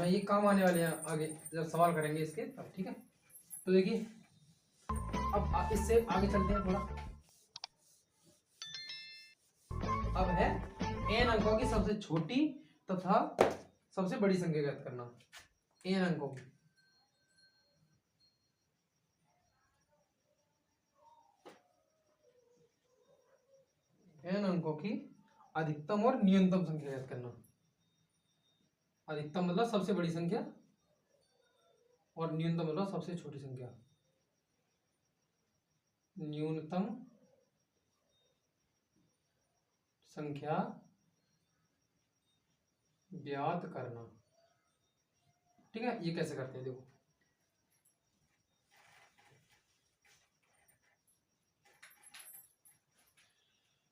हमें ये काम आने वाले हैं आगे जब सवाल करेंगे इसके तब, ठीक है। तो देखिए अब इससे आगे चलते हैं थोड़ा। अब है n अंकों की सबसे छोटी तथा सबसे बड़ी संख्या ज्ञात करना। n अंकों की अधिकतम और न्यूनतम संख्या ज्ञात करना। अधिकतम मतलब सबसे बड़ी संख्या और न्यूनतम मतलब सबसे छोटी संख्या। न्यूनतम संख्या ज्ञात करना, ठीक है। ये कैसे करते हैं देखो।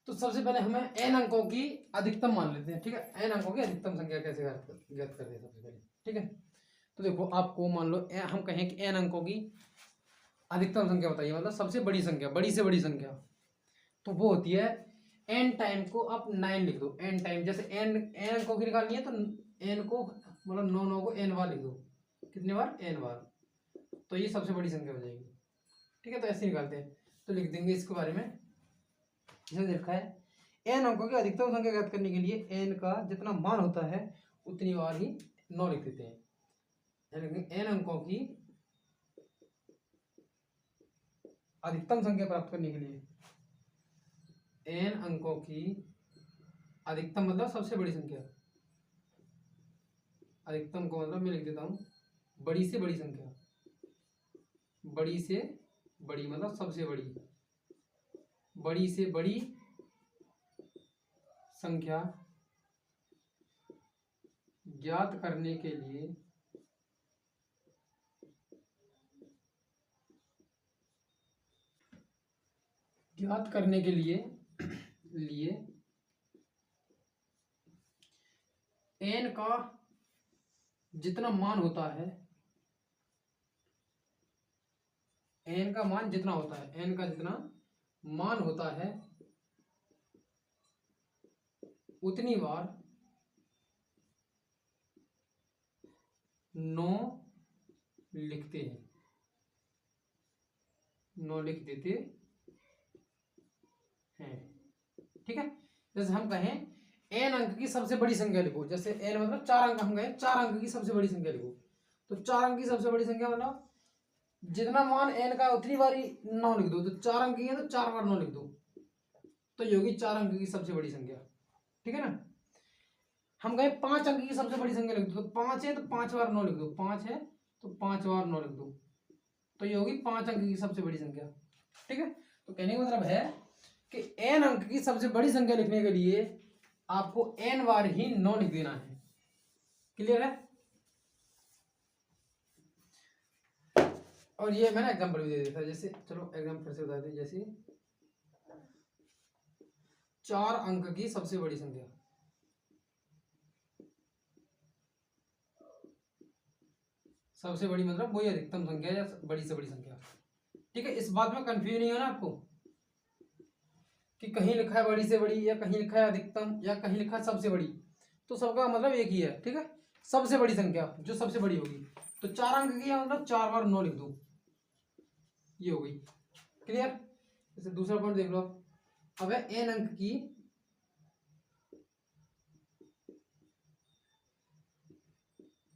तो सबसे पहले हमें n अंकों की अधिकतम मान लेते हैं, ठीक है। n अंकों की अधिकतम संख्या कैसे ज्ञात करते हैं सबसे पहले, ठीक है। तो देखो आपको मान लो हम कहें कि n अंकों की अधिकतम संख्या बताइए, मतलब सबसे बड़ी संख्या, बड़ी से बड़ी संख्या, तो वो होती है n टाइम को आप 9 लिख दो। n टाइम जैसे n अंकों की निकालनी है तो n को मतलब 9 को n बार लिख दो। कितने बार? n बार। तो ये सबसे बड़ी संख्या हो जाएगी, ठीक है। तो ऐसे निकालते हैं, तो लिख देंगे इसके बारे में। जैसे लिखा है n अंकों की अधिकतम संख्या ज्ञात करने के लिए n का जितना मान होता है उतनी बार ही 9 लिख देते हैं। n अंकों की अधिकतम संख्या प्राप्त करने के लिए n अंकों की अधिकतम मतलब सबसे बड़ी संख्या, अधिकतम को मतलब मैं लिख देता हूं बड़ी से बड़ी संख्या। बड़ी से बड़ी मतलब सबसे बड़ी, बड़ी से बड़ी संख्या ज्ञात करने के लिए n का जितना मान होता है, n का मान जितना होता है, n का जितना मान होता है उतनी बार 9 लिखते हैं, 9 लिख देते हैं, ठीक है। जैसे हम कहें n अंक की सबसे बड़ी संख्या लिखो, जैसे n मतलब 4 अंक, हम कहें 4 अंक की सबसे बड़ी संख्या लिखो, तो 4 अंक की सबसे बड़ी संख्या मतलब जितना मान n का उतनी बार 9 लिख दो। तो 4 अंक की है तो 4 बार 9 लिख दो, तो ये होगी 4 अंक की सबसे बड़ी संख्या, ठीक है ना। हम कहें 5 अंक की सबसे बड़ी संख्या लिख दो, तो 5 है तो 5 बार 9 लिख दो, 5 है तो 5 बार 9 लिख दो, तो ये होगी 5 अंक की सबसे बड़ी संख्या, ठीक है। तो कहने का मतलब है कि n अंक की सबसे बड़ी संख्या लिखने के लिए आपको n बार ही 9 लिख देना है। क्लियर है? और ये मैंने एग्जांपल भी दे दिया था, जैसे चलो एग्जांपल फिर से बता दें। जैसे 4 अंक की सबसे बड़ी संख्या, सबसे बड़ी मतलब वही अधिकतम संख्या या बड़ी से बड़ी संख्या, ठीक है। इस बात में कंफ्यूज नहीं होना आपको कि कहीं लिखा है बड़ी से बड़ी या कहीं लिखा है अधिकतम या कहीं लिखा है सबसे बड़ी, तो सबका मतलब एक ही है, ठीक है। सबसे बड़ी संख्या जो सबसे बड़ी होगी, तो 4 अंक की है मतलब 4 बार 9 लिख दो, ये हो गई। क्लियर? जैसे दूसरा पॉइंट देख लो अब है n अंक की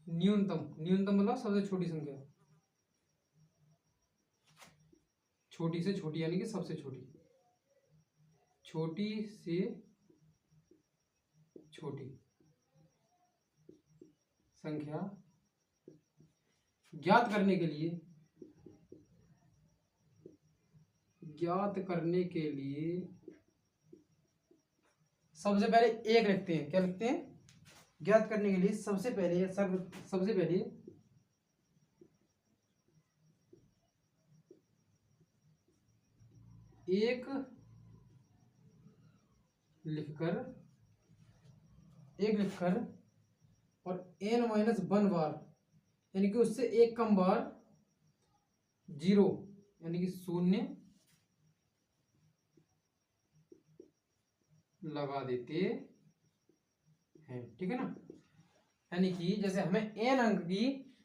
न्यूनतम, न्यूनतम मतलब सबसे छोटी संख्या, छोटी से छोटी यानी कि सबसे छोटी, छोटी से छोटी संख्या ज्ञात करने के लिए, सबसे पहले एक लिखते हैं। क्या लिखते हैं? ज्ञात करने के लिए सबसे पहले एक लिखकर और n-1 बार यानी कि उससे एक कम बार 0 यानी कि 0 लगा देते हैं, ठीक है ना। यानी कि जैसे हमें n अंक की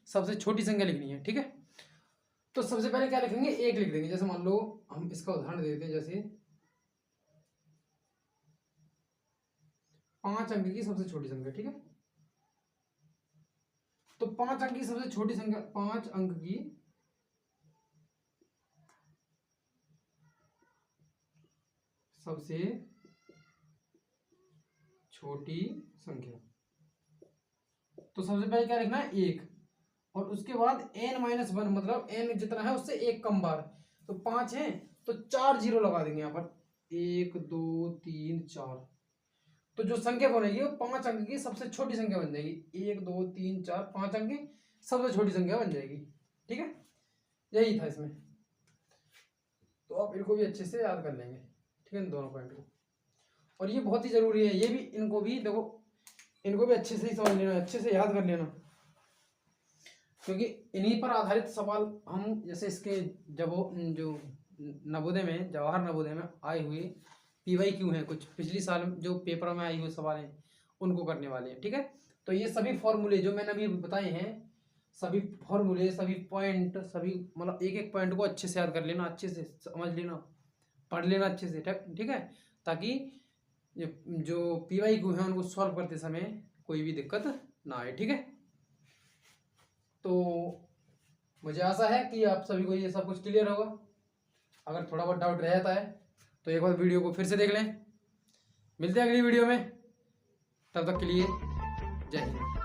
सबसे छोटी संख्या लिखनी है, ठीक है। तो सबसे पहले क्या लिखेंगे, 1 लिख देंगे। जैसे मान लो हम इसका उदाहरण देते हैं, जैसे 5 अंक की सबसे छोटी संख्या, ठीक है। तो 5 अंक की सबसे छोटी संख्या, 5 अंक की सबसे छोटी संख्या, तो सबसे पहले क्या लिखना है, 1। और उसके बाद n-1 मतलब n जितना है उससे 1 कम बार, तो 5 है तो 4 जीरो लगा देंगे यहाँ पर, 1 2 3 4। तो जो संख्या बनेगी वो 5 अंक की सबसे छोटी संख्या बन जाएगी। 1 2 3 4 5 अंक की सबसे छोटी संख्या बन जाएगी, ठीक है। यही था इसमें, तो आप इनको भी अच्छे से याद कर लेंगे, ठीक है, इन दोनों पॉइंट को। और ये बहुत ही जरूरी है, ये भी इनको भी देखो, इनको भी अच्छे से ही समझ लेना, अच्छे से याद कर लेना, क्योंकि इन्हीं पर आधारित सवाल हम जैसे इसके जब वो जो नवोदय में, जवाहर नवोदय में आए हुए PYQ हैं, कुछ पिछली साल जो पेपरों में आए हुए सवाल हैं उनको करने वाले हैं, ठीक है। तो ये सभी फॉर्मूले जो मैंने अभी बताए हैं, सभी फॉर्मूले, सभी पॉइंट, सभी मतलब एक एक पॉइंट को अच्छे से याद कर लेना, अच्छे से समझ लेना, पढ़ लेना अच्छे से, ठीक है, ताकि जो PYQ हैं उनको सॉल्व करते समय कोई भी दिक्कत ना आए, ठीक है। तो मुझे आशा है कि आप सभी को ये सब कुछ क्लियर होगा। अगर थोड़ा बहुत डाउट रहता है तो एक बार वीडियो को फिर से देख लें। मिलते हैं अगली वीडियो में, तब तक के लिए जय हिंद।